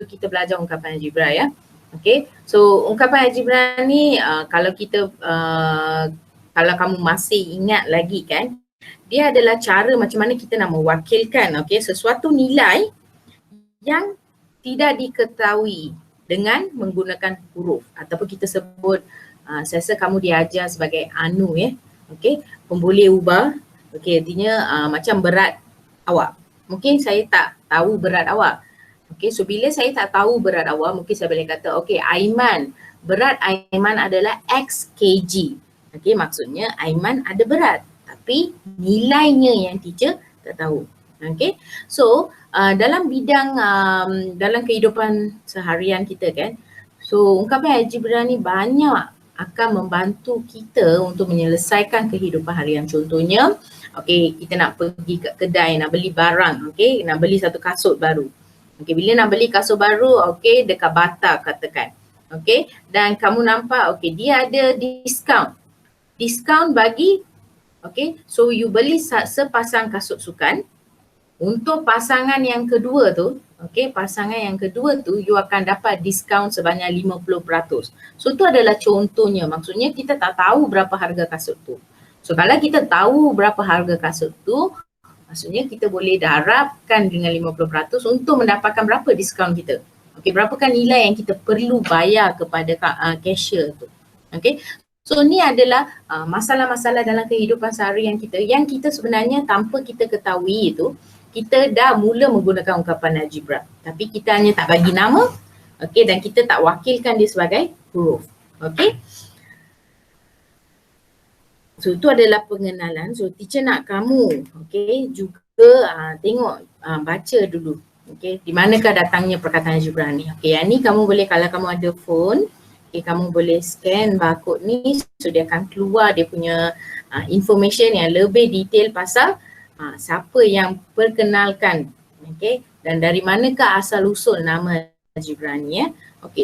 kita belajar ungkapan algebra ya. Okay, so ungkapan algebra ni kalau kita kalau kamu masih ingat lagi kan, dia adalah cara macam mana kita nak mewakilkan sesuatu nilai yang tidak diketahui dengan menggunakan huruf ataupun kita sebut saya rasa kamu diajar sebagai anu pemboleh ubah. Artinya macam berat awak. Mungkin saya tak tahu berat awak. So bila saya tak tahu berat awak, mungkin saya boleh kata Aiman, berat Aiman adalah X kg. Maksudnya Aiman ada berat tapi nilainya yang teacher tak tahu. So dalam bidang dalam kehidupan seharian kita kan, so ungkapan algebra ni banyak akan membantu kita untuk menyelesaikan kehidupan harian. Contohnya kita nak pergi ke kedai nak beli barang, nak beli satu kasut baru. Bila nak beli kasut baru, dekat Bata katakan. Dan kamu nampak dia ada diskaun. Diskaun bagi so you beli sepasang kasut sukan. Untuk pasangan yang kedua tu, pasangan yang kedua tu you akan dapat diskaun sebanyak 50%. So tu adalah contohnya, maksudnya kita tak tahu berapa harga kasut tu. So kalau kita tahu berapa harga kasut tu, maksudnya kita boleh darabkan dengan 50% untuk mendapatkan berapa diskaun kita. Berapakah nilai yang kita perlu bayar kepada cashier tu. So ni adalah masalah-masalah dalam kehidupan seharian kita yang kita sebenarnya tanpa kita ketahui itu, kita dah mula menggunakan ungkapan algebra. Tapi kita hanya tak bagi nama, dan kita tak wakilkan dia sebagai huruf. So itu adalah pengenalan. So teacher nak kamu juga tengok, baca dulu. Di manakah datangnya perkataan algebra ni. Yang ni kamu boleh, kalau kamu ada phone, kamu boleh scan barcode ni, so dia akan keluar dia punya information yang lebih detail pasal siapa yang perkenalkan, dan dari manakah asal usul nama algebra ni ya.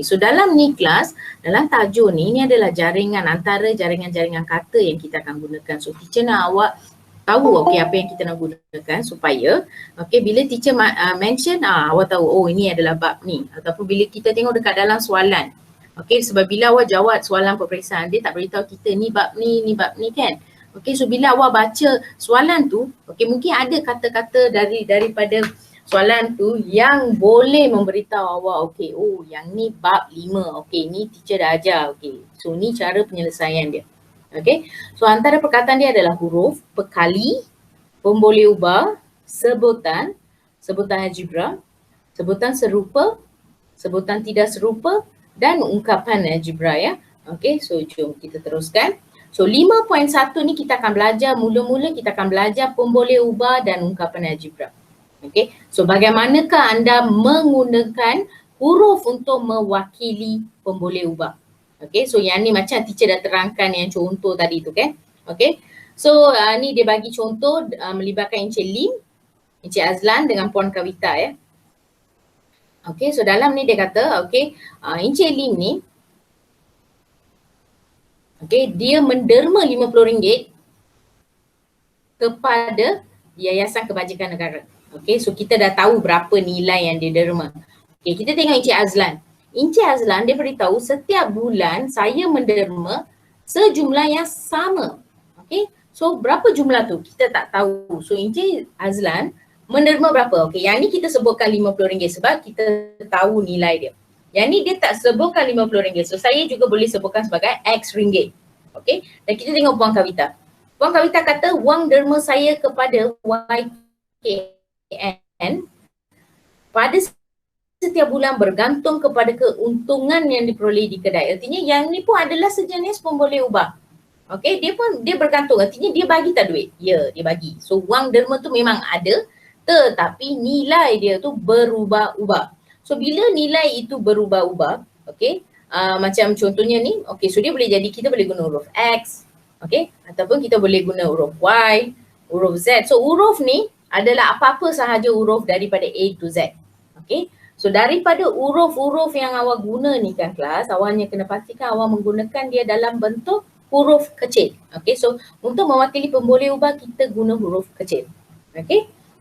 So dalam ni kelas, dalam tajuk ni, ini adalah jaringan antara jaringan-jaringan kata yang kita akan gunakan. So teacher nak awak tahu apa yang kita nak gunakan supaya bila teacher mention awak tahu ini adalah bab ni, ataupun bila kita tengok dekat dalam soalan. Sebab bila awak jawab soalan peperiksaan, dia tak beritahu kita ni bab ni kan. So bila awak baca soalan tu, mungkin ada kata-kata daripada soalan tu yang boleh memberitahu awak, yang ni bab 5, ni teacher dah ajar, so ni cara penyelesaian dia. So antara perkataan dia adalah huruf, pekali, pemboleh ubah, sebutan, sebutan algebra, sebutan serupa, sebutan tidak serupa, dan ungkapan algebra ya. So jom kita teruskan. So 5.1 ni kita akan belajar, mula-mula kita akan belajar pemboleh ubah dan ungkapan algebra. So bagaimanakah anda menggunakan huruf untuk mewakili pemboleh ubah. So yang ni macam teacher dah terangkan yang contoh tadi tu kan. So ni dia bagi contoh melibatkan Encik Lim, Encik Azlan dengan Puan Kavita ya. So dalam ni dia kata, Encik Lim ni, dia menderma RM50 kepada Yayasan Kebajikan Negara. So kita dah tahu berapa nilai yang dia derma. Kita tengok Encik Azlan. Encik Azlan dia beritahu setiap bulan saya menderma sejumlah yang sama. So berapa jumlah tu? Kita tak tahu. So Encik Azlan menderma berapa? Yang ni kita sebutkan RM50 sebab kita tahu nilai dia. Yang ni dia tak sebutkan RM50. So saya juga boleh sebutkan sebagai X ringgit. Dan kita tengok Puan Kavita. Puan Kavita kata wang derma saya kepada YKN pada setiap bulan bergantung kepada keuntungan yang diperoleh di kedai. Artinya yang ni pun adalah sejenis pemboleh ubah. Dia bergantung. Artinya dia bagi tak duit? Ya, dia bagi. So wang derma tu memang ada, tetapi nilai dia tu berubah-ubah. So bila nilai itu berubah-ubah, macam contohnya ni, so dia boleh jadi, kita boleh guna huruf X, ataupun kita boleh guna huruf Y, huruf Z. So huruf ni adalah apa-apa sahaja huruf daripada A to Z. So daripada huruf-huruf yang awak guna ni kan kelas, awak hanya kena pastikan awak menggunakan dia dalam bentuk huruf kecil. So untuk mewakili pemboleh ubah kita guna huruf kecil.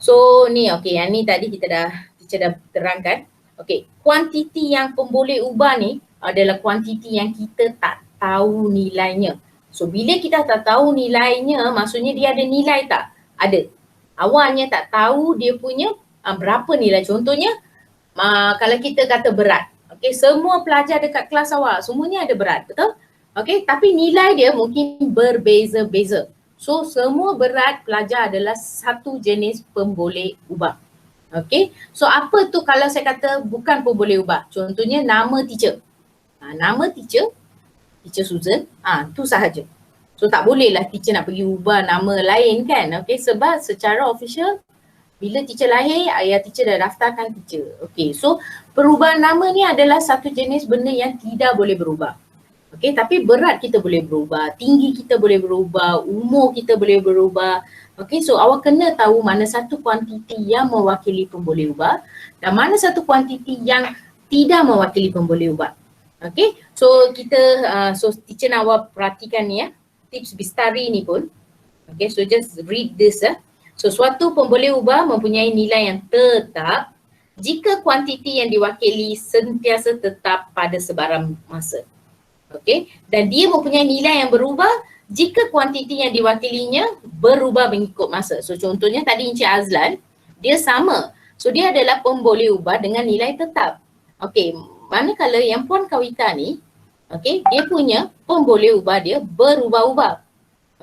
So ni yang ni tadi teacher dah terangkan. Okey, kuantiti yang pemboleh ubah ni adalah kuantiti yang kita tak tahu nilainya. So bila kita tak tahu nilainya, maksudnya dia ada nilai tak? Ada. Awalnya tak tahu dia punya berapa nilai. Contohnya kalau kita kata berat. Okey, semua pelajar dekat kelas awal semuanya ada berat, betul? Okey, tapi nilai dia mungkin berbeza-beza. So semua berat pelajar adalah satu jenis pemboleh ubah. Okay, so apa tu kalau saya kata bukan pemboleh ubah? Contohnya nama teacher. Nama teacher Susan, tu sahaja. So tak boleh lah teacher nak pergi ubah nama lain kan? Okay, sebab secara official bila teacher lahir, ayah teacher dah daftarkan teacher. Okay, so perubahan nama ni adalah satu jenis benda yang tidak boleh berubah. Okay, tapi berat kita boleh berubah, tinggi kita boleh berubah, umur kita boleh berubah. Okay, so awak kena tahu mana satu kuantiti yang mewakili pemboleh ubah dan mana satu kuantiti yang tidak mewakili pemboleh ubah. Okay, so kita, so teacher nak awak perhatikan ni ya, tips Bistari ni pun. Okay, so just read this ya. So suatu pemboleh ubah mempunyai nilai yang tetap jika kuantiti yang diwakili sentiasa tetap pada sebarang masa. Okay, dan dia mempunyai nilai yang berubah jika kuantiti yang diwakilinya berubah mengikut masa. So contohnya tadi Encik Azlan, dia sama. So dia adalah pemboleh ubah dengan nilai tetap. Okay, manakala yang Puan Kawita ni, okay, dia punya pemboleh ubah dia berubah-ubah.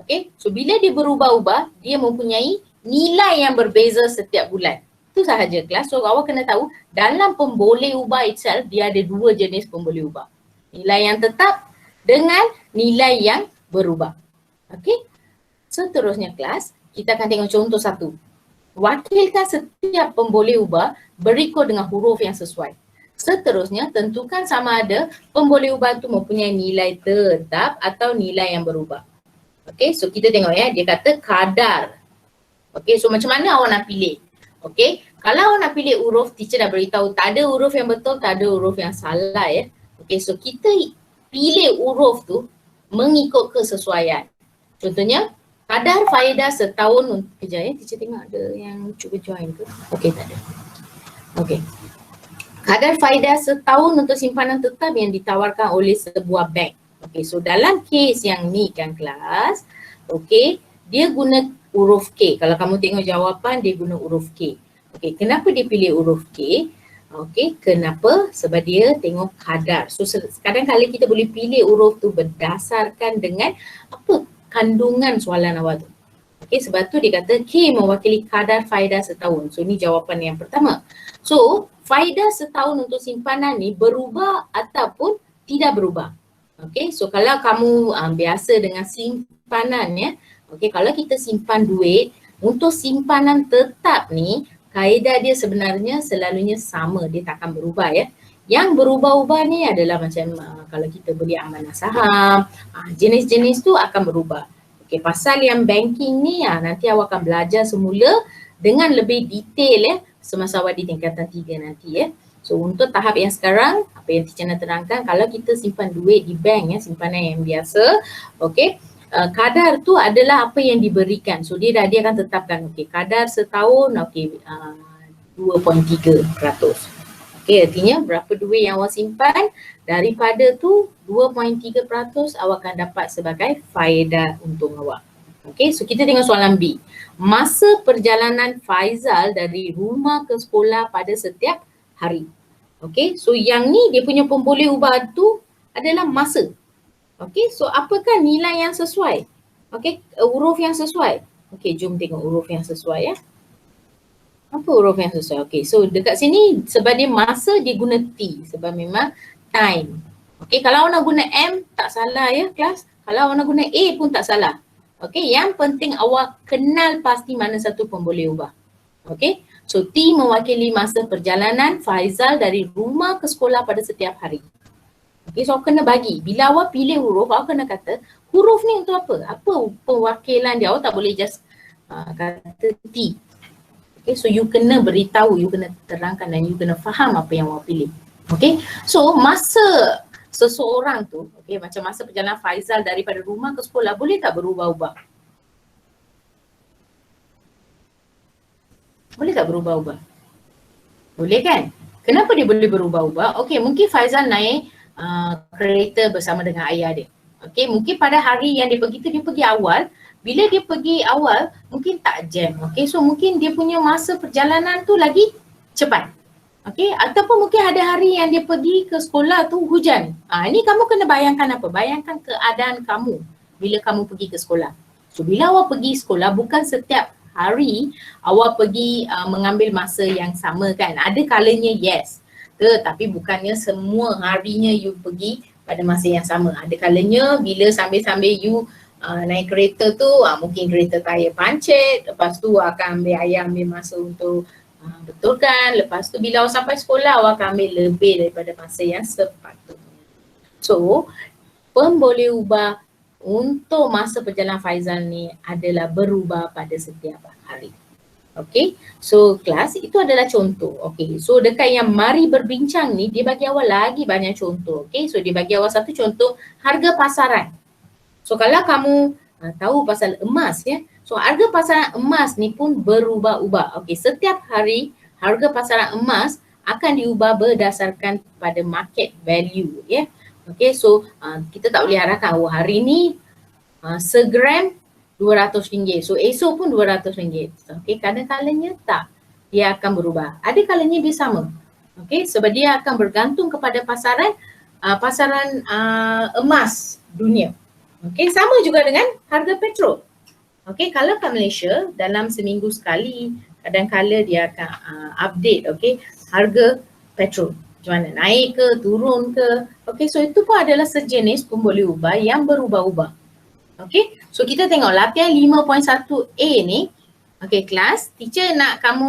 Okay, so bila dia berubah-ubah, dia mempunyai nilai yang berbeza setiap bulan. Itu sahaja kelas. So awak kena tahu dalam pemboleh ubah itself, dia ada dua jenis pemboleh ubah. Nilai yang tetap dengan nilai yang berubah. Okey. Seterusnya kelas, kita akan tengok contoh satu. Wakilkan setiap pemboleh ubah berikut dengan huruf yang sesuai. Seterusnya, tentukan sama ada pemboleh ubah itu mempunyai nilai tetap atau nilai yang berubah. Okey, so kita tengok ya, dia kata kadar. Okey, so macam mana awak nak pilih? Okey, kalau awak nak pilih huruf, teacher dah beritahu tak ada huruf yang betul, tak ada huruf yang salah ya. Okey, so kita pilih huruf tu mengikut kesesuaian. Contohnya, kadar faedah setahun, kejap ya, teacher tengok ada yang cuba join ke? Okey, tak ada. Okey. Kadar faedah setahun untuk simpanan tetap yang ditawarkan oleh sebuah bank. Okey, so dalam kes yang ni kan kelas, okey, dia guna huruf K. Kalau kamu tengok jawapan, dia guna huruf K. Okey, kenapa dia pilih huruf K? Okey, kenapa? Sebab dia tengok kadar. So kadang-kadang kita boleh pilih huruf tu berdasarkan dengan apa kandungan soalan awak tu. Okey, sebab tu dia kata K mewakili kadar faedah setahun. So ni jawapan yang pertama. So faedah setahun untuk simpanan ni berubah ataupun tidak berubah. Okey, so kalau kamu biasa dengan simpanan ya. Okey, kalau kita simpan duit untuk simpanan tetap ni, kaedah dia sebenarnya selalunya sama, dia tak akan berubah ya. Yang berubah-ubah ni adalah macam kalau kita beli amanah saham, jenis-jenis tu akan berubah. Okey, pasal yang banking ni nanti awak akan belajar semula dengan lebih detail ya semasa awak di tingkatan 3 nanti ya. So untuk tahap yang sekarang, apa yang teacher nak terangkan, kalau kita simpan duit di bank ya, simpanan yang biasa, okey, kadar tu adalah apa yang diberikan. So dia akan tetapkan, okey, kadar setahun, okey, 2.3%. Okey, artinya berapa duit yang awak simpan, daripada tu 2.3% awak akan dapat sebagai faedah untung awak. Okey, so kita tengok soalan B. Masa perjalanan Faizal dari rumah ke sekolah pada setiap hari. Okey, so yang ni dia punya pemboleh ubah tu adalah masa. Okey, so apakah nilai yang sesuai? Okey, huruf yang sesuai. Okey, jom tengok huruf yang sesuai ya. Apa huruf yang sesuai? Okey, so dekat sini sebab dia masa dia guna T sebab memang time. Okey, kalau awak nak guna M tak salah ya kelas. Kalau awak nak guna A pun tak salah. Okey, yang penting awak kenal pasti mana satu pemboleh ubah. Okey, so T mewakili masa perjalanan Faizal dari rumah ke sekolah pada setiap hari. Okay, so awak kena bagi. Bila awak pilih huruf, awak kena kata huruf ni untuk apa? Apa perwakilan dia? Awak tak boleh just kata T. Okay, so you kena beritahu, you kena terangkan dan you kena faham apa yang awak pilih. Okay, so masa seseorang tu, okay, macam masa perjalanan Faizal daripada rumah ke sekolah, boleh tak berubah-ubah? Boleh tak berubah-ubah? Boleh kan? Kenapa dia boleh berubah-ubah? Okey, mungkin Faizal naik kereta bersama dengan ayah dia. Okey, mungkin pada hari yang dia pergi tu dia pergi awal. Bila dia pergi awal, mungkin tak jam. Okey, so mungkin dia punya masa perjalanan tu lagi cepat. Okey, ataupun mungkin ada hari yang dia pergi ke sekolah tu hujan. Ini kamu kena bayangkan apa? Bayangkan keadaan kamu bila kamu pergi ke sekolah. So bila awak pergi sekolah, bukan setiap hari awak pergi mengambil masa yang sama kan. Ada kalanya yes. Tetapi bukannya semua harinya you pergi pada masa yang sama. Ada kalanya bila sambil-sambil you naik kereta tu mungkin kereta tayar pancit, lepas tu akan ambil ayah ambil masa untuk betulkan. Lepas tu bila awak sampai sekolah awak akan ambil lebih daripada masa yang sepatutnya. So boleh ubah untuk masa perjalanan Faizal ni adalah berubah pada setiap hari. Okay, so kelas itu adalah contoh. Okay, so dekat yang mari berbincang ni dia bagi awak lagi banyak contoh. Okay, so dia bagi awak satu contoh harga pasaran. So kalau kamu tahu pasal emas ya, so harga pasaran emas ni pun berubah-ubah. Okay, setiap hari harga pasaran emas akan diubah berdasarkan pada market value ya. Okay, so kita tak boleh harapkan hari ni segram RM200. So esok pun RM200. Okay, kadang-kadangnya tak. Dia akan berubah. Ada kalanya dia sama. Okay, sebab dia akan bergantung kepada pasaran emas dunia. Okay, sama juga dengan harga petrol. Okay, kalau kat Malaysia dalam seminggu sekali kadang-kala dia akan update harga petrol. Macam mana, naik ke, turun ke. Okay, so itu pun adalah sejenis pun boleh ubah yang berubah-ubah. Okay, so kita tengok latihan 5.1A ni. Okay, kelas, teacher nak kamu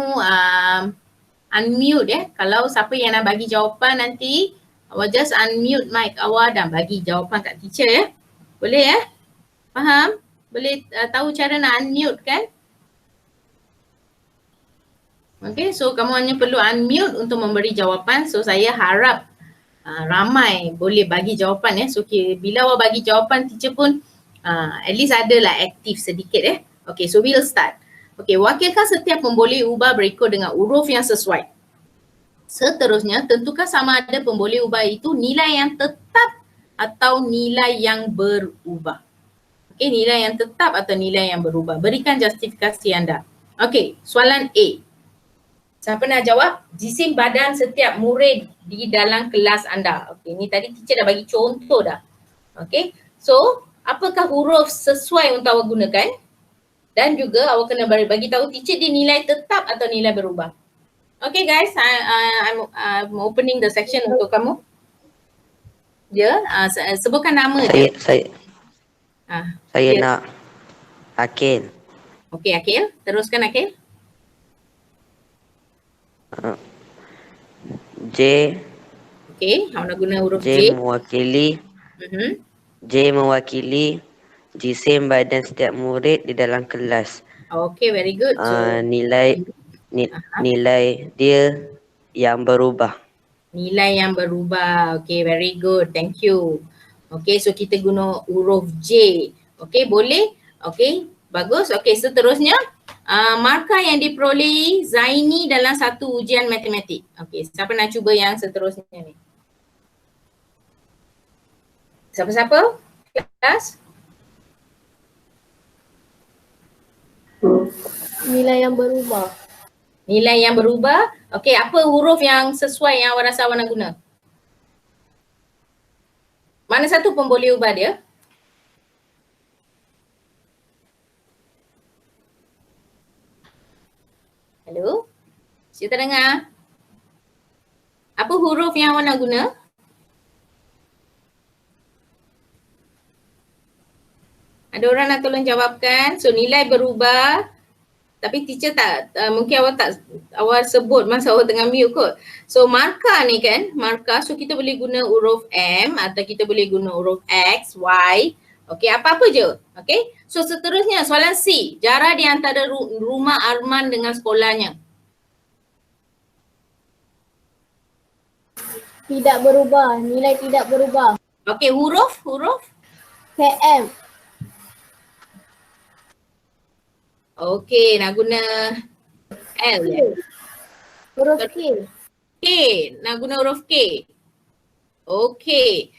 unmute ya. Kalau siapa yang nak bagi jawapan nanti, awak just unmute mic awak dan bagi jawapan kat teacher ya. Boleh ya? Faham? Boleh tahu cara nak unmute kan? Okay, so kamu hanya perlu unmute untuk memberi jawapan. So saya harap ramai boleh bagi jawapan ya. So bila awak bagi jawapan, teacher pun at least adalah aktif sedikit ya. Okay, so we'll start. Okay, wakilkan setiap pemboleh ubah berikut dengan huruf yang sesuai. Seterusnya, tentukan sama ada pemboleh ubah itu nilai yang tetap atau nilai yang berubah. Okay, nilai yang tetap atau nilai yang berubah. Berikan justifikasi anda. Okay, soalan A. Siapa nak jawab? Jisim badan setiap murid di dalam kelas anda. Okay, ni tadi teacher dah bagi contoh dah. Okay, so apakah huruf sesuai untuk awak gunakan? Dan juga awak kena bagi tahu teacher dia nilai tetap atau nilai berubah. Okay guys, I'm opening the section untuk kamu. Ya, sebutkan nama dia. Saya nak Akil. Okay Akil, teruskan Akil. J. Okay, awak nak guna huruf J J. mewakili. J mewakili jisim badan setiap murid di dalam kelas. Okay, very good. So, nilai dia yang berubah. Nilai yang berubah. Okay, very good. Thank you. Okay, so kita guna huruf J. Okay, boleh? Okay, bagus. Okay, seterusnya markah yang diperolehi Zaini dalam satu ujian matematik. Okay, siapa nak cuba yang seterusnya ni? Siapa-siapa? Kelas? Nilai yang berubah. Nilai yang berubah. Okey, apa huruf yang sesuai yang awak rasa awak nak guna? Mana satu pun boleh ubah dia? Hello? Saya tak dengar. Apa huruf yang awak nak guna? Ada orang nak tolong jawabkan. So nilai berubah. Tapi teacher tak, mungkin awak sebut masa awak tengah mute kot. So markah ni kan, markah, so kita boleh guna huruf M atau kita boleh guna huruf X, Y. Okay, apa-apa je. Okay, so seterusnya soalan C. Jarak di antara rumah Arman dengan sekolahnya. Tidak berubah, nilai tidak berubah. Okay, huruf? KM. Okay, nak guna L ya? Huruf K. K, nak guna huruf K. Okey.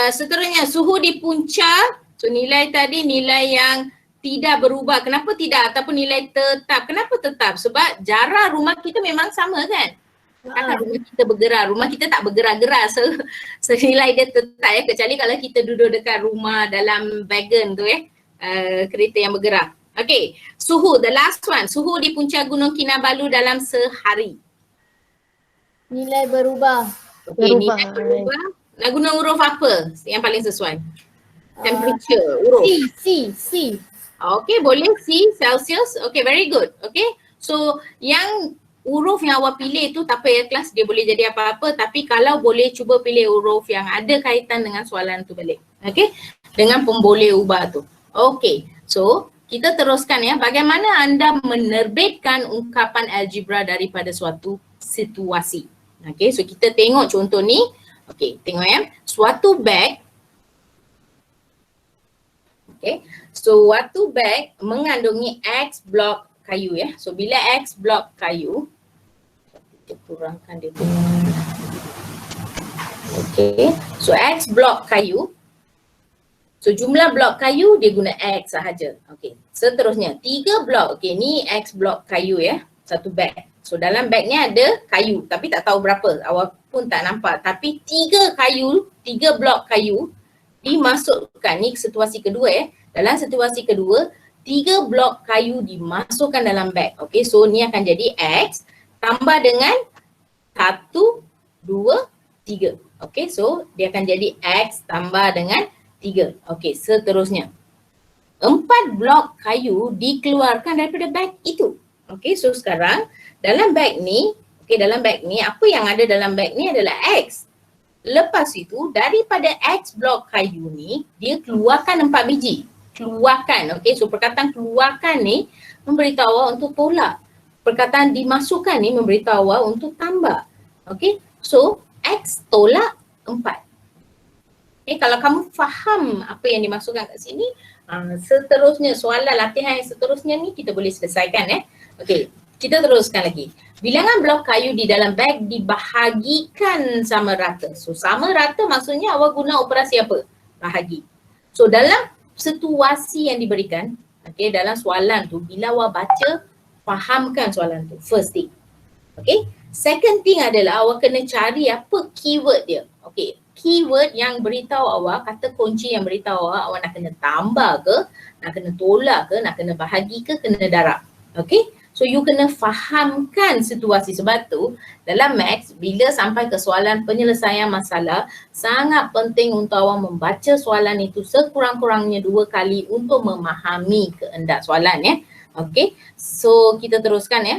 Seterusnya suhu di punca. So nilai tadi nilai yang tidak berubah. Kenapa tidak? Ataupun nilai tetap. Kenapa tetap? Sebab jarak rumah kita memang sama kan? Takkan rumah kita bergerak. Rumah kita tak bergerak-gerak. So nilai dia tetap ya. Kecuali kalau kita duduk dekat rumah dalam wagon tu kereta yang bergerak. Okey. Suhu, the last one. Suhu di puncak Gunung Kinabalu dalam sehari. Nilai berubah. Okey, nilai berubah. Nak guna huruf apa yang paling sesuai? Temperature, huruf. C. Okay, boleh C, Celsius. Okay, very good. Okay, so yang huruf yang awak pilih tu tak apa ya kelas, dia boleh jadi apa-apa. Tapi kalau boleh cuba pilih huruf yang ada kaitan dengan soalan tu balik. Okay, dengan pemboleh ubah tu. Okay, so kita teruskan ya. Bagaimana anda menerbitkan ungkapan algebra daripada suatu situasi? Okay, so kita tengok contoh ni. Okay, tengok ya. Suatu beg. Okay, so suatu beg mengandungi X blok kayu ya. So bila X blok kayu, kita kurangkan dia punya. Okay, so X blok kayu. So jumlah blok kayu dia guna X sahaja. Okay, seterusnya 3 blok. Okay, ni X blok kayu ya. Satu beg. So dalam beg ni ada kayu tapi tak tahu berapa. Awak pun tak nampak. Tapi 3 blok kayu dimasukkan. Ni situasi kedua ya. Dalam situasi kedua, 3 blok kayu dimasukkan dalam beg. Okay, so ni akan jadi X tambah dengan 1, 2, 3. Okay, so dia akan jadi X tambah dengan 3. Okay, seterusnya. 4 blok kayu dikeluarkan daripada beg itu. Okay, so sekarang dalam beg ni, dalam beg ni apa yang ada dalam beg ni adalah X. Lepas itu daripada X blok kayu ni dia keluarkan 4 biji. Keluarkan, okay, so perkataan keluarkan ni memberitahu awak untuk tolak. Perkataan dimasukkan ni memberitahu awak untuk tambah. Okay, so X tolak 4. Okay, kalau kamu faham apa yang dimasukkan kat sini, seterusnya soalan latihan yang seterusnya ni kita boleh selesaikan ya. Okay, kita teruskan lagi. Bilangan blok kayu di dalam beg dibahagikan sama rata. So sama rata maksudnya awak guna operasi apa? Bahagi. So dalam situasi yang diberikan, okay, dalam soalan tu bila awak baca, fahamkan soalan tu. First thing. Okay. Second thing adalah awak kena cari apa keyword dia. Okay. Keyword yang beritahu awak, kata kunci yang beritahu awak nak kena tambah ke, nak kena tolak ke, nak kena bahagi ke, kena darab. Okay. So you kena fahamkan situasi. Sebab tu dalam maths bila sampai ke soalan penyelesaian masalah, sangat penting untuk awak membaca soalan itu sekurang-kurangnya 2 kali untuk memahami kehendak soalan ya. Okay, so kita teruskan ya.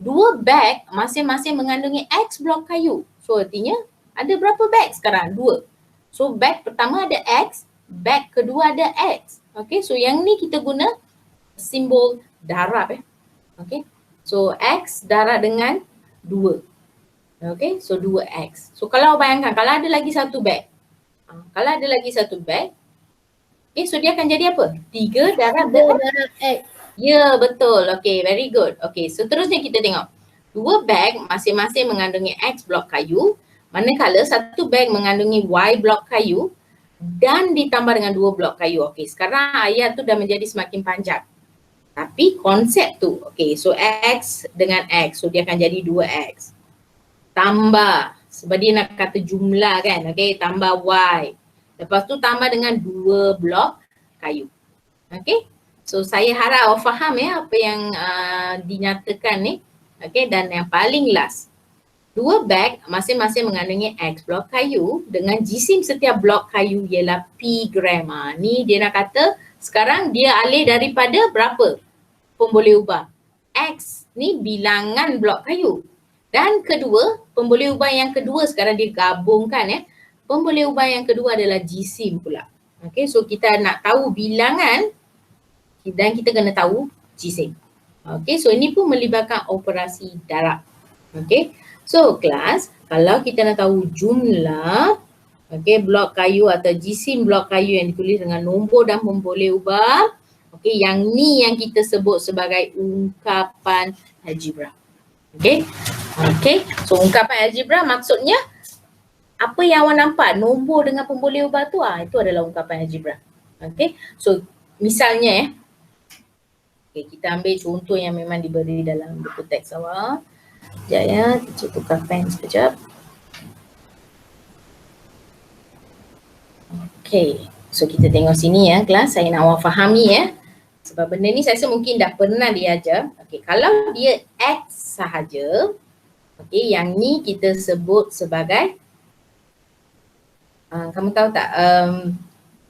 2 beg masing-masing mengandungi X blok kayu. So artinya ada berapa beg sekarang? 2. So beg pertama ada X, beg kedua ada X. Okay, so yang ni kita guna simbol darab ya. Okay, so X darab dengan 2. Okay, so 2X. So kalau bayangkan kalau ada lagi satu beg. Kalau ada lagi satu beg. Okay, so dia akan jadi apa? 3 darab X. Ya, betul. Okay, very good. Okay, seterusnya kita tengok. 2 beg masing-masing mengandungi X blok kayu. Manakala satu beg mengandungi Y blok kayu dan ditambah dengan 2 blok kayu. Okay, sekarang ayat tu dah menjadi semakin panjang. Tapi konsep tu, okay, so X dengan X, so dia akan jadi 2X. Tambah, sebab dia nak kata jumlah kan, okay, tambah Y. Lepas tu tambah dengan 2 blok kayu. Okay, so saya harap awak faham ya apa yang dinyatakan ni. Okay, dan yang paling last. 2 beg masing-masing mengandungi X blok kayu dengan jisim setiap blok kayu ialah P gram. Ni dia nak kata sekarang dia alih daripada berapa pemboleh ubah? X ni bilangan blok kayu. Dan kedua, pemboleh ubah yang kedua sekarang dia gabungkan ya. Pemboleh ubah yang kedua adalah jisim pula. Okay, so kita nak tahu bilangan dan kita kena tahu jisim. Okay, so ini pun melibatkan operasi darab. Okay, so kelas, kalau kita nak tahu jumlah blok kayu atau jisim blok kayu yang ditulis dengan nombor dan pemboleh ubah, yang ni yang kita sebut sebagai ungkapan algebra. Okay, so ungkapan algebra maksudnya apa yang awak nampak, nombor dengan pemboleh ubah tu, itu adalah ungkapan algebra. Okay, so misalnya okay, kita ambil contoh yang memang diberi dalam buku teks awak. Sekejap ya, teacher tukar pen sekejap. Okay, so kita tengok sini ya kelas, saya nak awak fahami ya. Sebab benda ni saya rasa mungkin dah pernah diajar. Okay, kalau dia X sahaja, okay, yang ni kita sebut sebagai, kamu tahu tak,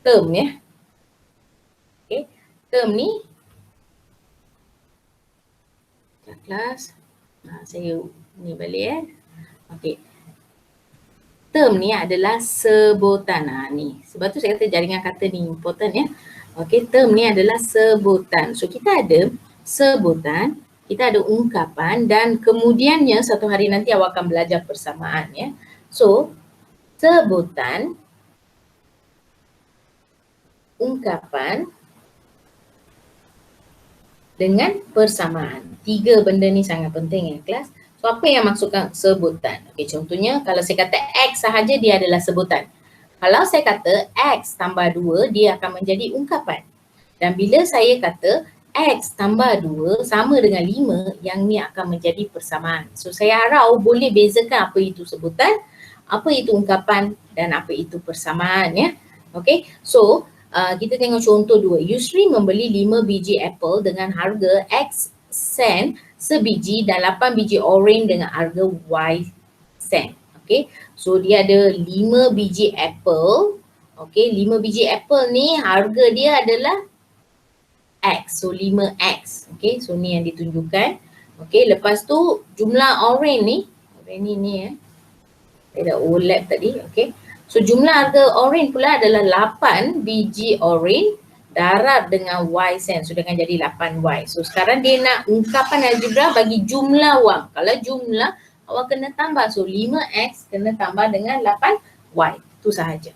term ya. Okay, term ni, kelas, saya ni balik ya. Okay, term ni adalah sebutan. Ni, sebab tu saya kata jaringan kata ni important ya. Okay, term ni adalah sebutan. So kita ada sebutan, kita ada ungkapan dan kemudiannya satu hari nanti awak akan belajar persamaan ya. So sebutan, ungkapan dengan persamaan. 3 benda ni sangat penting ya kelas. So apa yang maksudkan sebutan? Okay, contohnya kalau saya kata X sahaja dia adalah sebutan. Kalau saya kata X tambah 2 dia akan menjadi ungkapan. Dan bila saya kata X tambah 2 sama dengan 5, yang ni akan menjadi persamaan. So saya harap boleh bezakan apa itu sebutan, apa itu ungkapan dan apa itu persamaan ya. Okay, so kita tengok contoh 2. Yusri membeli 5 biji apple dengan harga X sen sebiji dan 8 biji orange dengan harga Y sen. Okay, so dia ada 5 biji apple. Okay, 5 biji apple ni harga dia adalah X, so 5X. Okay, so ni yang ditunjukkan. Okay, lepas tu jumlah orange ni ya. Saya dah overlap tadi, okay. So jumlah harga orange pula adalah 8 biji orange darab dengan Y sen. So dengan jadi 8Y. So sekarang dia nak ungkapan algebra bagi jumlah wang. Kalau jumlah awak kena tambah. So 5X kena tambah dengan 8Y. Itu sahaja.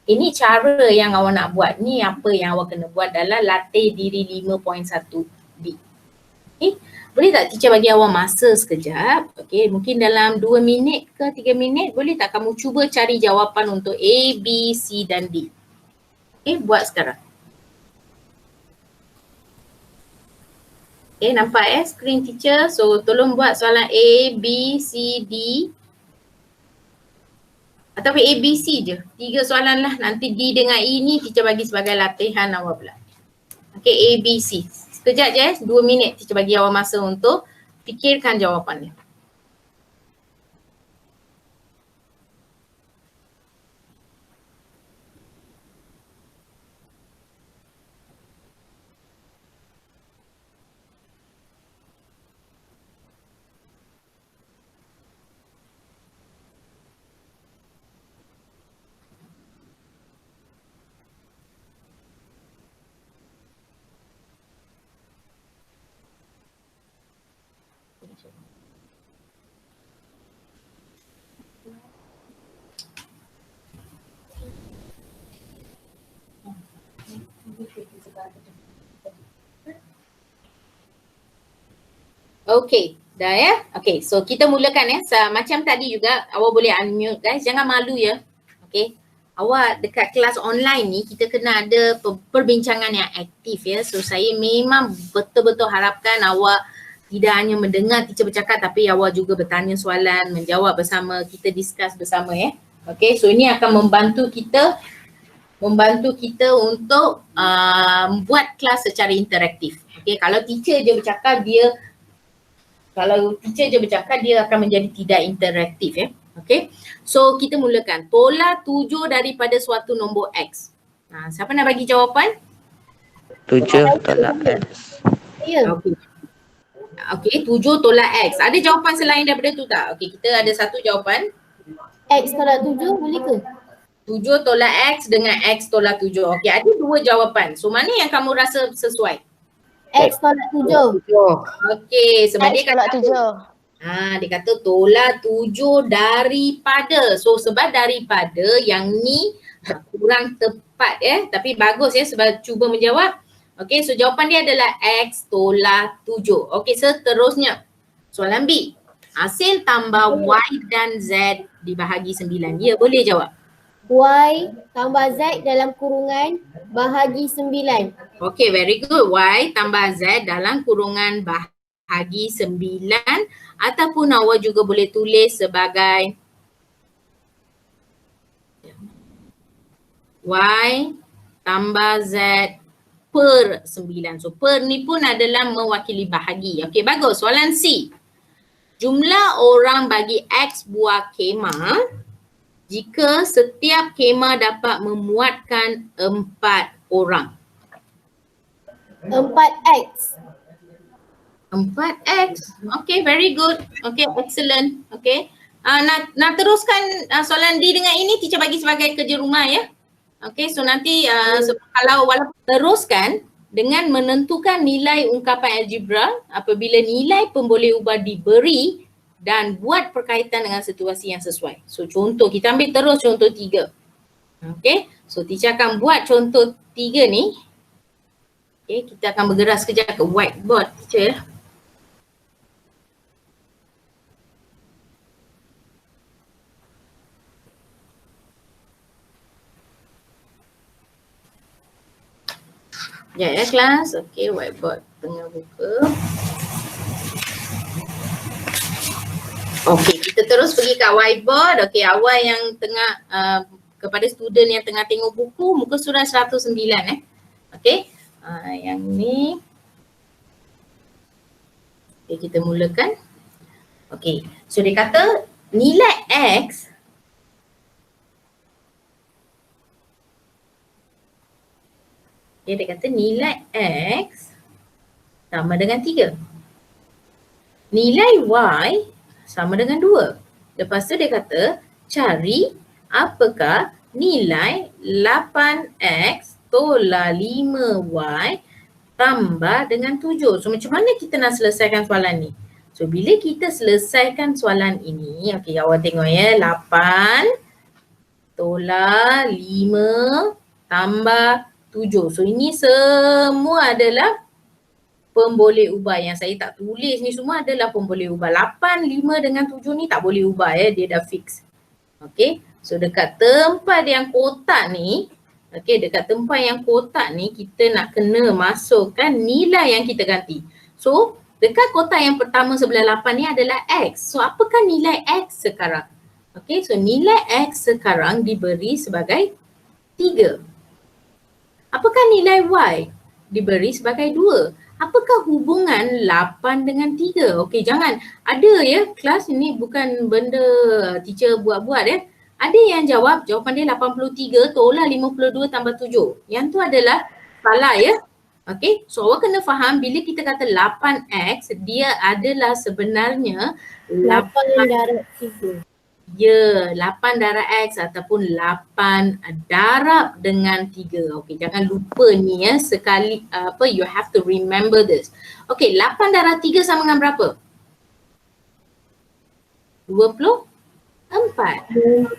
Ini cara yang awak nak buat. Ni apa yang awak kena buat dalam latih diri 5.1B. Okay. Boleh tak teacher bagi awak masa sekejap? Okay, mungkin dalam 2 minit ke 3 minit boleh tak kamu cuba cari jawapan untuk A, B, C dan D. Okay, buat sekarang. Okay, nampak screen teacher? So tolong buat soalan A, B, C, D. Atau A, B, C je. 3 soalan lah. Nanti D dengan E ni teacher bagi sebagai latihan awak pula. Okay, A, B, C. Sekejap je 2 minit teacher bagi awak masa untuk fikirkan jawapannya. Okay, dah ya. Okay, so kita mulakan ya. Macam tadi juga awak boleh unmute guys, jangan malu ya. Okay, awak dekat kelas online ni kita kena ada perbincangan yang aktif ya. So saya memang betul-betul harapkan awak tidak hanya mendengar teacher bercakap tapi awak juga bertanya soalan, menjawab bersama, kita discuss bersama ya. Okay, so ini akan membantu kita untuk buat kelas secara interaktif. Okay, kalau teacher je bercakap dia akan menjadi tidak interaktif ya. Okay. So kita mulakan. Tolak 7 daripada suatu nombor X. Siapa nak bagi jawapan? 7 tolak X. Ya. Okay, 7 tolak X. Ada jawapan selain daripada tu tak? Okay, kita ada satu jawapan. X tolak 7 boleh ke? 7 tolak X dengan X tolak 7. Okay, ada 2 jawapan. So mana yang kamu rasa sesuai? X tolak 7. Okay, sebab X dia kata 7. dia kata tolak 7 daripada. So sebab daripada yang ni kurang tepat ya. Tapi bagus ya sebab cuba menjawab. Okay, so jawapan dia adalah X tolak 7. Okay, seterusnya soalan B. Hasil tambah Y dan Z dibahagi 9. Ya, boleh jawab. Y tambah Z dalam kurungan bahagi 9. Okay, very good. Y tambah Z dalam kurungan bahagi 9 ataupun awak juga boleh tulis sebagai Y tambah Z per 9. So per ni pun adalah mewakili bahagi. Okay, bagus. Soalan C. Jumlah orang bagi X buah kemah jika setiap kemah dapat memuatkan 4 orang. 4X. 4X. Okay, very good. Okay, excellent. Okay. Nak teruskan soalan D dengan ini, teacher bagi sebagai kerja rumah ya. Okay, so nanti kalau walaupun teruskan dengan menentukan nilai ungkapan algebra apabila nilai pemboleh ubah diberi dan buat perkaitan dengan situasi yang sesuai. So contoh, kita ambil terus contoh 3. Okay, so teacher akan buat contoh 3 ni. Okay, kita akan bergerak sekejap ke whiteboard teacher ya. Ya kelas. Okay, whiteboard tengah buka. Okay, kita terus pergi kat whiteboard. Okay, awal yang tengah kepada student yang tengah tengok buku, muka surah 109 Okay, yang ni. Okay, kita mulakan. Okay, so dia kata nilai X dia kata nilai X sama dengan 3. Nilai Y sama dengan 2. Lepas tu dia kata cari apakah nilai 8X tolak 5Y tambah dengan 7. So macam mana kita nak selesaikan soalan ni? So bila kita selesaikan soalan ini, okay, awak tengok ya, 8 tolak 5 tambah 7. So ini semua adalah pemboleh ubah. Yang saya tak tulis ni semua adalah pemboleh ubah. 8, 5 dengan 7 ni tak boleh ubah ya, dia dah fix. Okay, so dekat tempat yang kotak ni, okay, dekat tempat yang kotak ni kita nak kena masukkan nilai yang kita ganti. So dekat kotak yang pertama sebelah 8 ni adalah X. So apakah nilai X sekarang? Okay, so nilai X sekarang diberi sebagai 3. Apakah nilai Y? Diberi sebagai 2. Apakah hubungan 8 dengan 3? Okey, jangan. Ada ya, kelas ini bukan benda teacher buat-buat ya. Ada yang jawab, jawapan dia 83 tolak 52 tambah 7. Yang tu adalah salah ya. Okey, so awak kena faham bila kita kata 8X, dia adalah sebenarnya 8 darab 3. Ya, 8 darab X ataupun 8 darab dengan 3. Okey, jangan lupa ni ya, sekali you have to remember this. Okey, 8 darab 3 sama dengan berapa? 24.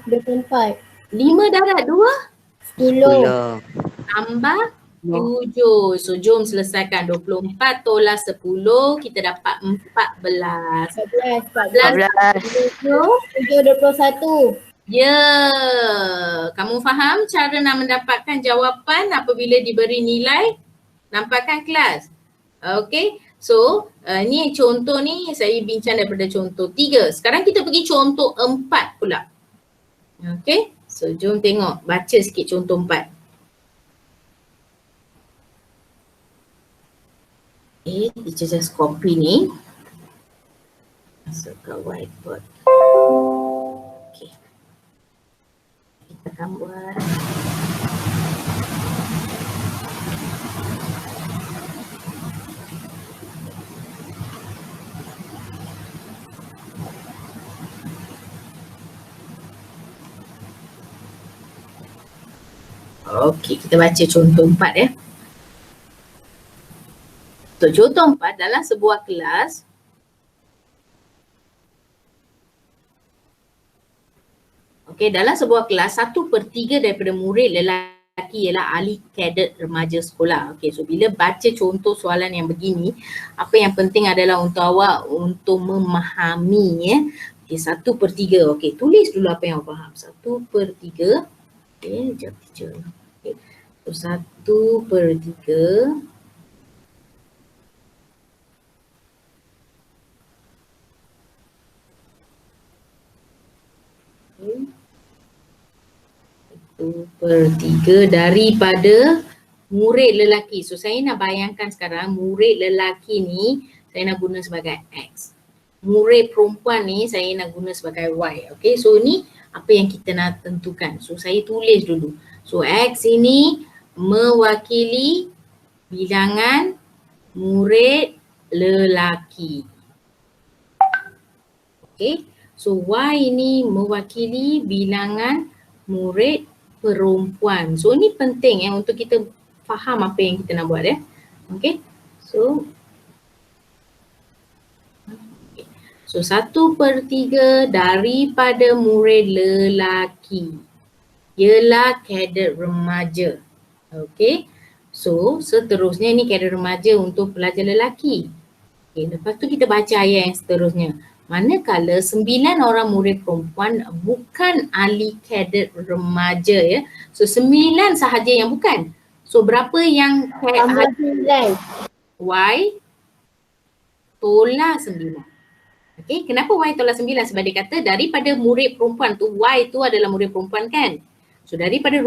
24. 5 darab 2? 10. Tambah 7. So jom selesaikan. 24 tolak 10, kita dapat 14. 14. 21. Ya, kamu faham cara nak mendapatkan jawapan apabila diberi nilai? Nampakkan kelas? Okay, so ni contoh ni saya bincang daripada contoh 3. Sekarang kita pergi contoh 4 pula. Okay, so jom tengok, baca sikit contoh 4. Okay, teacher just copy ni. Masuk ke whiteboard. Okay. Kita akan buat. Okay, kita baca contoh 4 ya. So, contoh 4 dalam sebuah kelas, dalam sebuah kelas 1/3 daripada murid lelaki ialah ahli kadet remaja sekolah. Okey, so bila baca contoh soalan yang begini, apa yang penting adalah untuk awak untuk memahami ya. Okey, 1/3. Okey, tulis dulu apa yang awak faham. 1/3. Okey, sekejap teacher. Okey. So 1/3 1/3 daripada murid lelaki. So saya nak bayangkan sekarang murid lelaki ni saya nak guna sebagai X. Murid perempuan ni saya nak guna sebagai Y. Okay, so ni apa yang kita nak tentukan. So saya tulis dulu. So X ini mewakili bilangan murid lelaki. Okay, so Y ini mewakili bilangan murid perempuan. So ni penting untuk kita faham apa yang kita nak buat ya. Okay, so 1/3 daripada murid lelaki ialah kadet remaja. Okay, so seterusnya ni kadet remaja untuk pelajar lelaki. Okay, lepas tu kita baca ayat yang seterusnya. Manakala 9 orang murid perempuan bukan ahli kadet remaja ya. So 9 sahaja yang bukan. So berapa yang Tambah 9. Y tolak 9. Okay, kenapa Y tolak 9? Sebab dia kata daripada murid perempuan tu, Y tu adalah murid perempuan kan. So daripada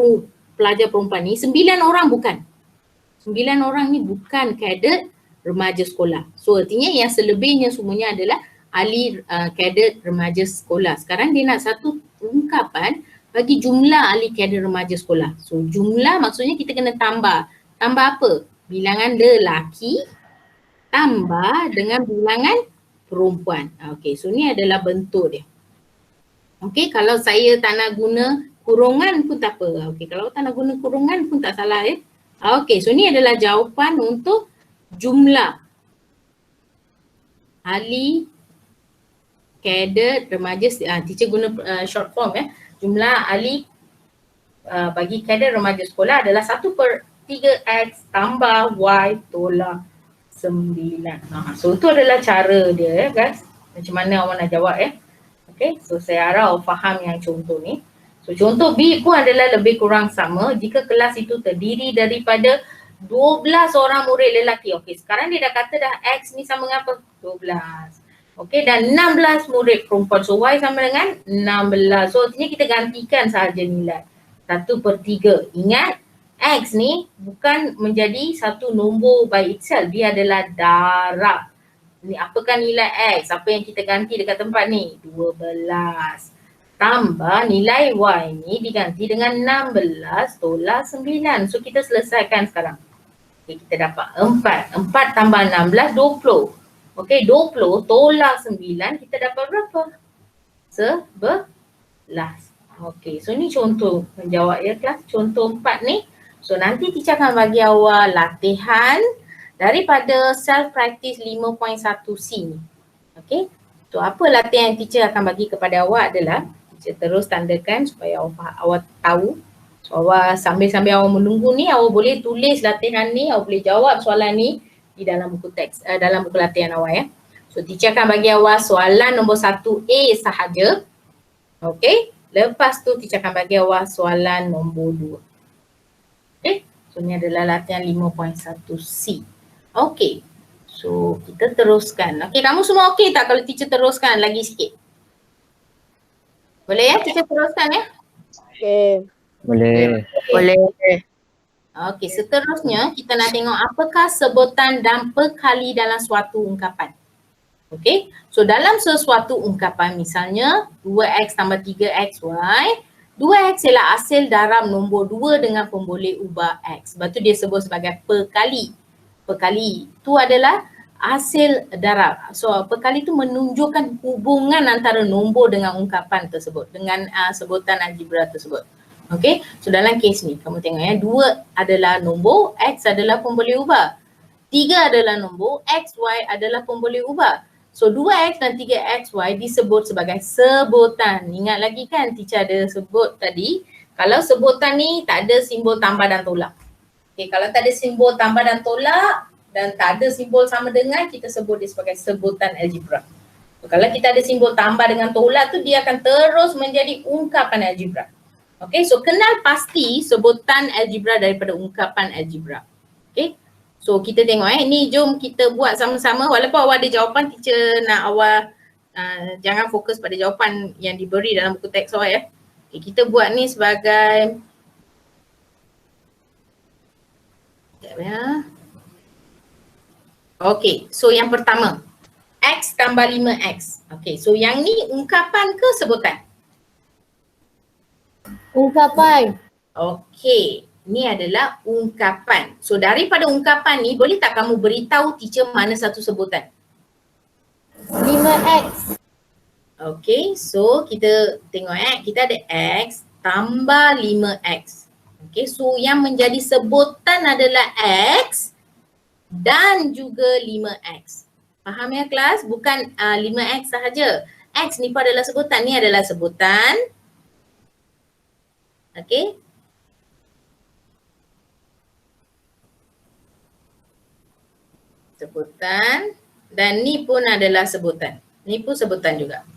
pelajar perempuan ni 9 orang bukan. 9 orang ni bukan kadet remaja sekolah. So artinya yang selebihnya semuanya adalah ahli kadet remaja sekolah. Sekarang dia nak satu ungkapan bagi jumlah ahli kadet remaja sekolah. So jumlah maksudnya kita kena tambah. Tambah apa? Bilangan lelaki tambah dengan bilangan perempuan. Okey, so ni adalah bentuk dia. Okey, kalau saya tak nak guna kurungan pun tak apa. Okey, kalau tak nak guna kurungan pun tak salah ya. Okey, so ni adalah jawapan untuk jumlah ahli kadet remaja, teacher guna short form ya. Jumlah ahli bagi kadet remaja sekolah adalah 1/3 X tambah Y tolak 9. So itu adalah cara dia ya guys. Macam mana awak nak jawab ya. Okay, so saya harap awak faham yang contoh ni. So contoh B pun adalah lebih kurang sama. Jika kelas itu terdiri daripada 12 orang murid lelaki. Okay, sekarang dia dah kata dah X ni sama dengan apa? 12. Okay, dan 16 murid perempuan. So Y sama dengan 16. So artinya kita gantikan sahaja nilai. 1/3. Ingat X ni bukan menjadi satu nombor by itself. Dia adalah darab. Ni apakah nilai X? Apa yang kita ganti dekat tempat ni? 12. Tambah nilai Y ni diganti dengan 16 tolak 9. So kita selesaikan sekarang. Okay, kita dapat 4. 4 tambah 16, 20. Okey, 20 tolak 9 kita dapat berapa? 11. Okey, so ni contoh menjawab ya kelas. Contoh 4 ni. So nanti teacher akan bagi awak latihan daripada self practice 5.1C ni. Okey. So apa latihan yang teacher akan bagi kepada awak adalah teacher terus tandakan supaya awak tahu. So awak sambil-sambil awak menunggu ni awak boleh tulis latihan ni, awak boleh jawab soalan ni di dalam buku teks, dalam buku latihan awak ya. So teacher akan bagi awak soalan nombor 1A sahaja. Okey. Lepas tu teacher akan bagi awak soalan nombor 2. Okey. So ni adalah latihan 5.1C. Okey. So kita teruskan. Okey, kamu semua okey tak kalau teacher teruskan lagi sikit? Boleh ya teacher teruskan ya? Okay. Boleh. Boleh. Okey, seterusnya kita nak tengok apakah sebutan dan perkali dalam suatu ungkapan. Okey, so dalam sesuatu ungkapan misalnya 2x tambah 3xy, 2x ialah hasil darab nombor 2 dengan pemboleh ubah x. Sebab tu dia sebut sebagai perkali. Perkali tu adalah hasil darab. So perkali tu menunjukkan hubungan antara nombor dengan ungkapan tersebut, dengan sebutan algebra tersebut. Okay, so dalam kes ni kamu tengok ya, 2 adalah nombor, X adalah pemboleh ubah. 3 adalah nombor, X, Y adalah pemboleh ubah. So 2X dan 3XY disebut sebagai sebutan. Ingat lagi kan teacher ada sebut tadi, Kalau sebutan ni tak ada simbol tambah dan tolak. Okay, kalau tak ada simbol tambah dan tolak dan tak ada simbol sama dengan, kita sebut dia sebagai sebutan algebra. So, kalau kita ada simbol tambah dengan tolak tu, dia akan terus menjadi ungkapan algebra. Okay, so kenal pasti sebutan algebra daripada ungkapan algebra. Okay, so kita tengok ni jom kita buat sama-sama. Walaupun awal ada jawapan, teacher nak awal jangan fokus pada jawapan yang diberi dalam buku teks awal ya. Okay, kita buat ni sebagai okay, so yang pertama X tambah 5X. Okay, so yang ni ungkapan ke sebutan? Ungkapan. Okay, ni adalah ungkapan. So daripada ungkapan ni, boleh tak kamu beritahu teacher mana satu sebutan? 5X. Okay, so kita tengok kita ada X tambah 5X. Okay, so yang menjadi sebutan adalah X dan juga 5X. Faham ya kelas? Bukan 5X sahaja. X ni pun adalah sebutan. Ni adalah sebutan. Okay. Sebutan. Dan ni pun adalah sebutan. Ni pun sebutan juga.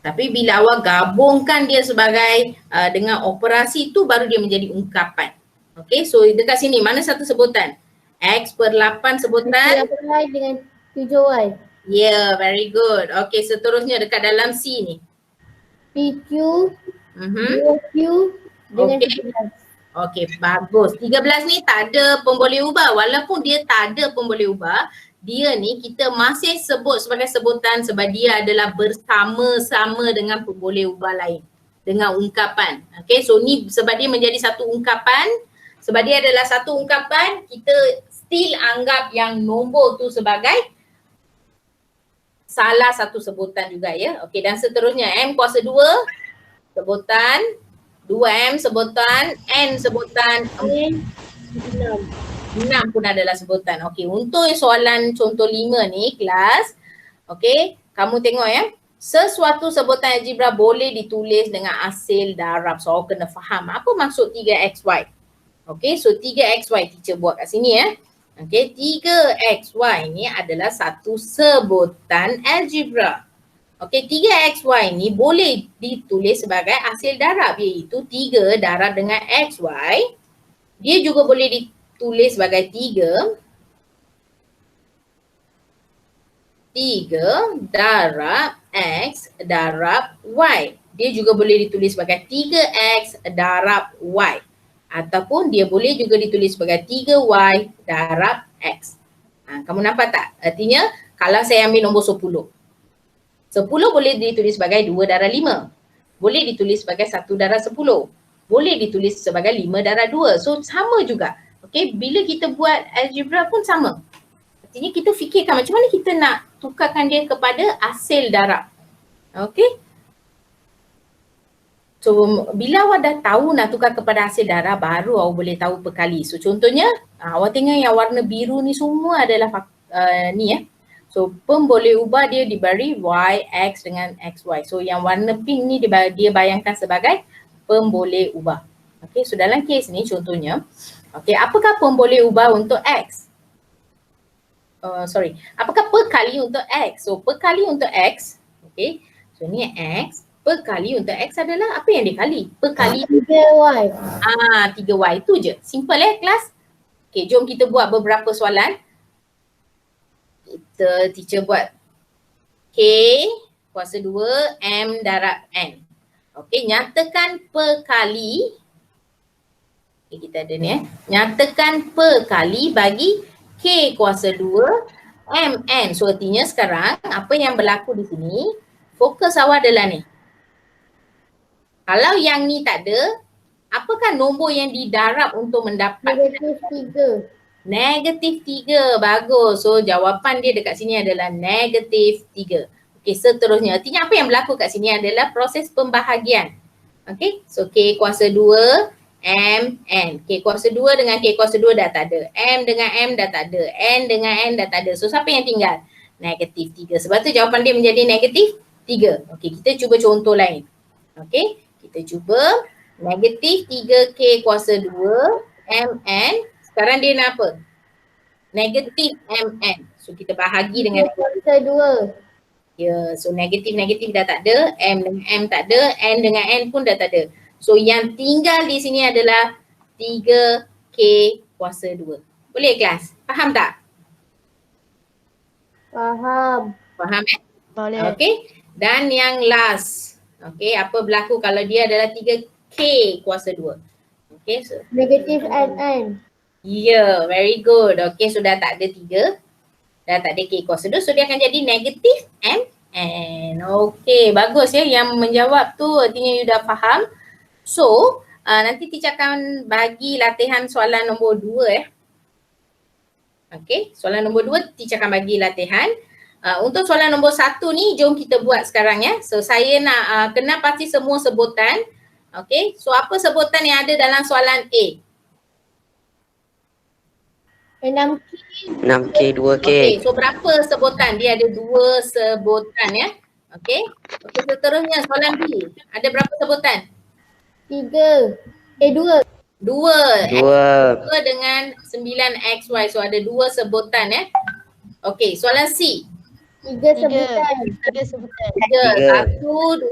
Tapi bila awak gabungkan dia sebagai dengan operasi tu baru dia menjadi ungkapan. Okay, so dekat sini mana satu sebutan? X per 8 sebutan. 8Y dengan 7Y. Yeah, very good. Okay, seterusnya dekat dalam C ni. PQ, 2Q dengan Okay. 13. Okay, bagus. 13 ni tak ada pemboleh ubah. Walaupun dia tak ada pemboleh ubah, dia ni kita masih sebut sebagai sebutan sebab dia adalah bersama-sama dengan pemboleh ubah lain. Dengan ungkapan. Okay, so ni sebab dia menjadi satu ungkapan. Sebab dia adalah satu ungkapan, kita still anggap yang nombor tu sebagai salah satu sebutan juga ya. Okay, dan seterusnya M kuasa 2 sebutan, 2M sebutan, N sebutan, 6 pun adalah sebutan. Okay, untuk soalan contoh 5 ni kelas, okay, kamu tengok ya. Sesuatu sebutan algebra boleh ditulis dengan hasil darab. So awak kena faham apa maksud 3XY. Okay, so 3XY teacher buat kat sini ya. Okay, 3XY ni adalah satu sebutan algebra. Okay, 3XY ni boleh ditulis sebagai hasil darab iaitu 3 darab dengan XY. Dia juga boleh ditulis sebagai 3 darab X darab Y. Dia juga boleh ditulis sebagai 3X darab Y. Ataupun dia boleh juga ditulis sebagai 3Y darab X. Kamu nampak tak? Artinya kalau saya ambil nombor 10. 10 boleh ditulis sebagai 2 darab 5. Boleh ditulis sebagai 1 darab 10. Boleh ditulis sebagai 5 darab 2. So sama juga. Okay, bila kita buat algebra pun sama. Artinya kita fikirkan macam mana kita nak tukarkan dia kepada hasil darab. Okay. So bila awak dah tahu nak tukar kepada hasil darab, baru awak boleh tahu perkali. So contohnya awak tengok yang warna biru ni semua adalah ni ya. So pemboleh ubah dia diberi Y, X dengan XY. So yang warna pink ni dia bayangkan sebagai pemboleh ubah. Okay, so dalam kes ni contohnya, okay, apakah pemboleh ubah untuk X? Apakah perkali untuk X? So perkali untuk X, okay, so ni X. Perkali untuk X adalah apa yang dikali? Perkali 3Y. 3Y tu je. Simple kelas. Okay, jom kita buat beberapa soalan. Teacher buat K kuasa 2 M darab N. Okay, nyatakan perkali. Okay, kita ada ni nyatakan perkali bagi K kuasa 2 M N. So artinya sekarang apa yang berlaku di sini, fokus awak adalah ni. Kalau yang ni tak ada, apakah nombor yang didarab untuk mendapat? Negatif 3. Bagus. So jawapan dia dekat sini adalah negatif 3. Okey, seterusnya. Artinya apa yang berlaku kat sini adalah proses pembahagian. Okey, so K kuasa 2, M, N. K kuasa 2 dengan K kuasa 2 dah tak ada. M dengan M dah tak ada. N dengan N dah tak ada. So siapa yang tinggal? Negatif 3. Sebab tu jawapan dia menjadi negatif 3. Okey, kita cuba contoh lain. Okey. Kita cuba Negatif 3K kuasa 2 MN. Sekarang dia nak apa? Negatif MN. So kita bahagi dengan kuasa 2. ya, so negatif dah tak ada, M dengan M tak ada, N dengan N pun dah tak ada. So yang tinggal di sini adalah 3K kuasa 2. Boleh kelas? Faham tak? Faham. Faham Boleh. Okay. Dan yang last. Okay, apa berlaku kalau dia adalah 3K kuasa 2? Okay, so Negatif NN. yeah, very good. Okay, so dah tak ada 3. Dah tak ada K kuasa 2. So dia akan jadi negatif MN. Okay, bagus ya. Yang menjawab tu artinya you dah faham. So, nanti teacher akan bagi latihan soalan nombor 2 Okay, soalan nombor 2 teacher akan bagi latihan. Untuk soalan nombor 1 ni, jom kita buat sekarang ya. So, saya nak kena pasti semua sebutan. Okay, so apa sebutan yang ada dalam soalan A? 6K. 6K, 2K. Okay, so berapa sebutan? Dia ada 2 sebutan ya. Okay, seterusnya soalan B. Ada berapa sebutan? 3. 2. 2 dengan 9XY. So ada 2 sebutan ya. Okay, soalan C. 3 sebutan. 3 sebutan. 1, 2,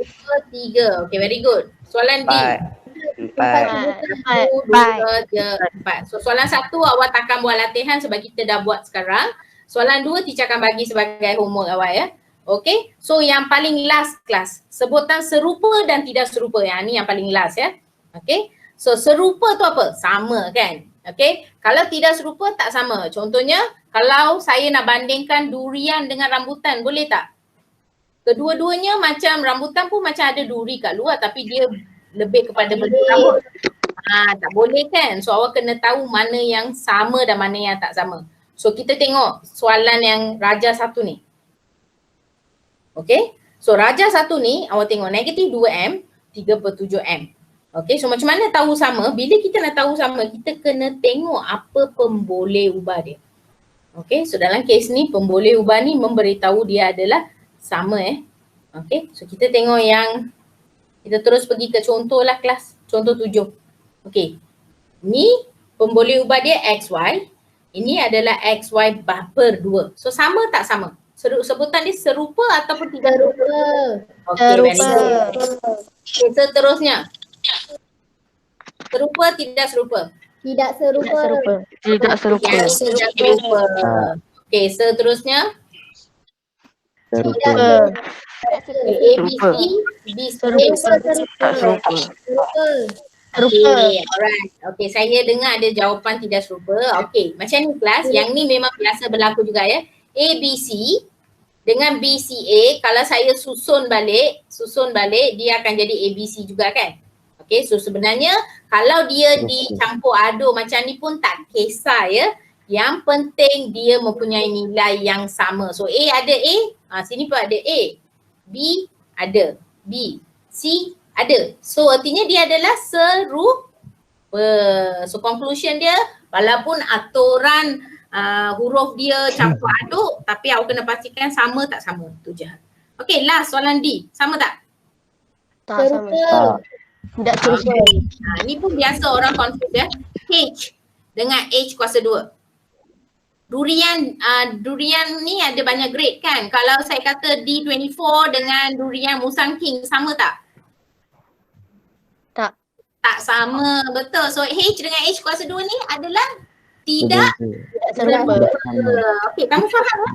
3. Okay, very good. Soalan D. 4. 1, 2, 3, 4. So soalan 1 awak takkan buat latihan sebab kita dah buat sekarang. Soalan 2 teacher akan bagi sebagai homework awak ya. Okay, so yang paling last kelas. Sebutan serupa dan tidak serupa. Yang ni yang paling last ya. Okay, so serupa tu apa? Sama kan? Okay, kalau tidak serupa tak sama. Contohnya kalau saya nak bandingkan durian dengan rambutan, boleh tak? Kedua-duanya macam rambutan pun macam ada duri kat luar tapi dia lebih kepada bentuk rambut. Tak boleh kan? So awak kena tahu mana yang sama dan mana yang tak sama. So kita tengok soalan yang Raja 1 ni. Okay, so Raja 1 ni awak tengok negatif 2M, 3/7M. Okay, so macam mana tahu sama? Bila kita nak tahu sama, kita kena tengok apa pemboleh ubah dia. Okay, so dalam kes ni pemboleh ubah ni memberitahu dia adalah sama Okay, so kita tengok yang, kita terus pergi ke contoh lah kelas, contoh 7. Okay, ni pemboleh ubah dia XY, ini adalah XY per 2. So sama tak sama? Sebutan dia serupa ataupun tidak serupa? Okay, very good. Okay, seterusnya. Serupa tidak serupa? Tidak serupa. Tidak serupa. Tidak serupa. Okay, seterusnya. Serupa. A, B, C, B, serupa. Tak serupa. Okay, alright. Okay, saya dengar ada jawapan tidak serupa. Okay, macam ni kelas. Yang ni memang biasa berlaku juga ya. A, B, C dengan B, C, A. Kalau saya susun balik, dia akan jadi A, B, C juga kan? Okay, so sebenarnya kalau dia dicampur aduk macam ni pun tak kisah ya. Yang penting dia mempunyai nilai yang sama. So A ada A, sini pun ada A. B ada B. C ada. So artinya dia adalah serupa. So conclusion dia, walaupun aturan huruf dia campur aduk, tapi awak kena pastikan sama tak sama. Tu je. Okay, last soalan D. Sama tak? Tak sama. Tidak serupa. Ni pun biasa orang confuse ya. H dengan H kuasa 2. Durian ni ada banyak grade kan? Kalau saya kata D24 dengan durian Musang King, sama tak? Tak sama, betul. So H dengan H kuasa 2 ni adalah tidak serupa. Okey, kamu faham tak?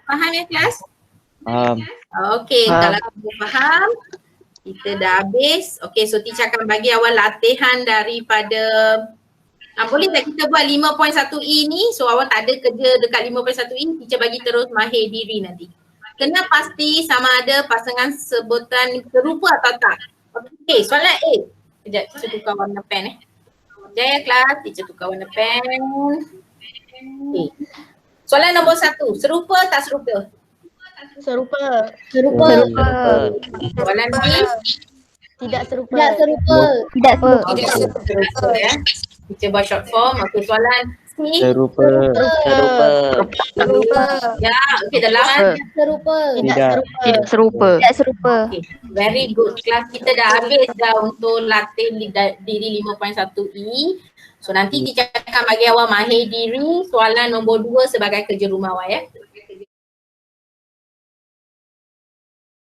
Faham ya kelas? Faham. Okey, kalau kamu faham, kita dah habis. Okey, so teacher akan bagi awal latihan daripada boleh tak kita buat 5.1E ni? So awak tak ada kerja dekat 5.1E, teacher bagi terus mahir diri nanti. Kena pasti sama ada pasangan sebutan serupa atau tak. Okey, soalan A. Sekejap, teacher tukar warna pen Jaya kelas, teacher tukar warna pen. Okay. Soalan nombor 1, serupa tak serupa? Serupa. Soalan B. Tidak serupa. Tidak serupa. Tidak serupa. Tidak serupa ya. Teacher buat short form. Okay, soalan Serupa. Serupa. Ya, okey dalam. Serupa. Tidak. Tidak serupa. Tidak serupa. Okay. Very good. Kelas kita dah habis dah untuk latih diri 5.1E. So nanti teacher akan bagi awak mahir diri soalan nombor 2 sebagai kerja rumah awak ya.